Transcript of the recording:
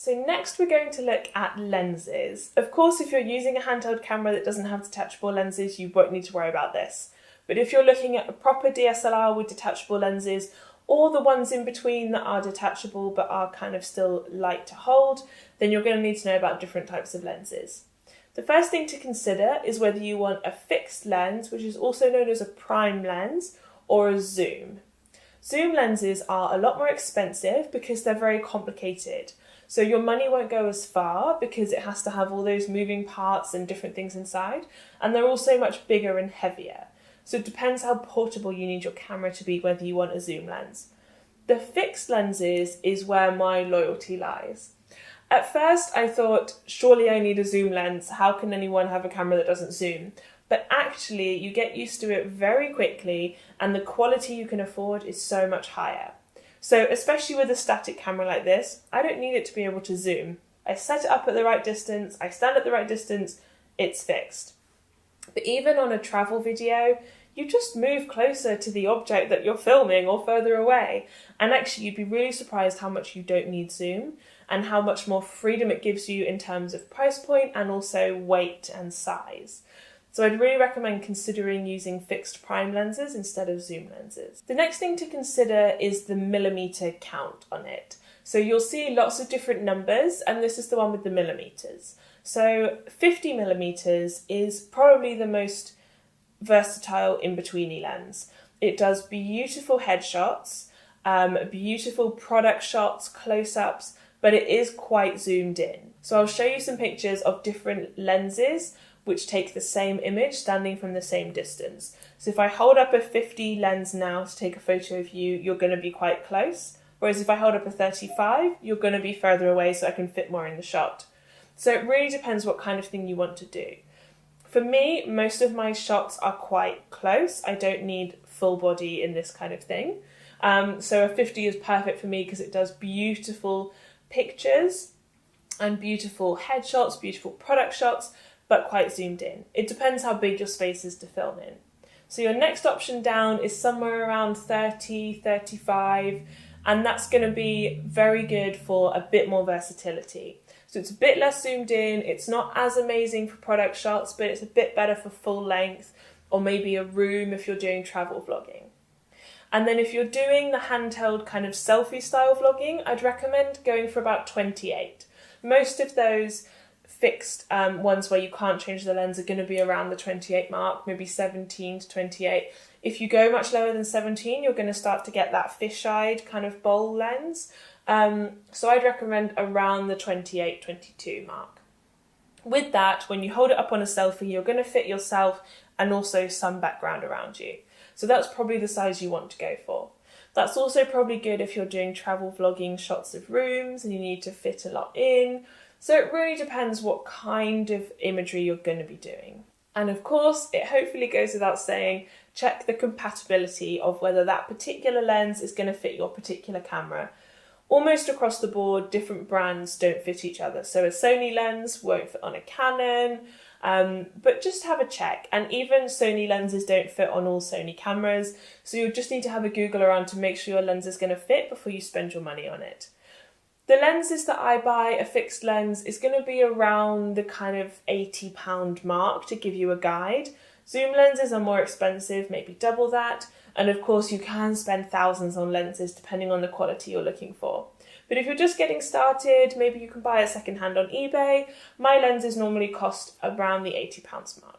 So next we're going to look at lenses. Of course, if you're using a handheld camera that doesn't have detachable lenses, you won't need to worry about this. But if you're looking at a proper DSLR with detachable lenses, or the ones in between that are detachable but are kind of still light to hold, then you're going to need to know about different types of lenses. The first thing to consider is whether you want a fixed lens, which is also known as a prime lens, or a zoom. Zoom lenses are a lot more expensive because they're very complicated. So your money won't go as far because it has to have all those moving parts and different things inside, and they're also much bigger and heavier. So it depends how portable you need your camera to be, whether you want a zoom lens. The fixed lenses is where my loyalty lies. At first I thought, surely I need a zoom lens, how can anyone have a camera that doesn't zoom? But actually you get used to it very quickly and the quality you can afford is so much higher. So especially with a static camera like this, I don't need it to be able to zoom. I set it up at the right distance, I stand at the right distance, it's fixed. But even on a travel video, you just move closer to the object that you're filming or further away. And actually you'd be really surprised how much you don't need zoom and how much more freedom it gives you in terms of price point and also weight and size. So I'd really recommend considering using fixed prime lenses instead of zoom lenses. The next thing to consider is the millimeter count on it. So you'll see lots of different numbers, and this is the one with the millimeters. So 50 millimeters is probably the most versatile in-betweeny lens. It does beautiful headshots, beautiful product shots, close-ups, but it is quite zoomed in. So I'll show you some pictures of different lenses which take the same image standing from the same distance. So if I hold up a 50 lens now to take a photo of you, you're going to be quite close. Whereas if I hold up a 35, you're going to be further away so I can fit more in the shot. So it really depends what kind of thing you want to do. For me, most of my shots are quite close. I don't need full body in this kind of thing. So a 50 is perfect for me because it does beautiful pictures and beautiful headshots, beautiful product shots, but quite zoomed in. It depends how big your space is to film in. So your next option down is somewhere around 30, 35, and that's going to be very good for a bit more versatility. So it's a bit less zoomed in, it's not as amazing for product shots, but it's a bit better for full length, or maybe a room if you're doing travel vlogging. And then if you're doing the handheld kind of selfie style vlogging, I'd recommend going for about 28. Most of those fixed ones where you can't change the lens are going to be around the 28 mark, maybe 17 to 28. If you go much lower than 17, you're going to start to get that fish-eyed kind of bowl lens. So I'd recommend around the 28, 22 mark. With that, when you hold it up on a selfie, you're going to fit yourself and also some background around you. So that's probably the size you want to go for. That's also probably good if you're doing travel vlogging shots of rooms and you need to fit a lot in. So it really depends what kind of imagery you're going to be doing. And of course, it hopefully goes without saying, check the compatibility of whether that particular lens is going to fit your particular camera. Almost across the board, different brands don't fit each other. So a Sony lens won't fit on a Canon, but just have a check. And even Sony lenses don't fit on all Sony cameras. So you'll just need to have a Google around to make sure your lens is going to fit before you spend your money on it. The lenses that I buy, a fixed lens, is going to be around the kind of £80 mark to give you a guide. Zoom lenses are more expensive, maybe double that. And of course you can spend thousands on lenses depending on the quality you're looking for. But if you're just getting started, maybe you can buy it secondhand on eBay. My lenses normally cost around the £80 mark.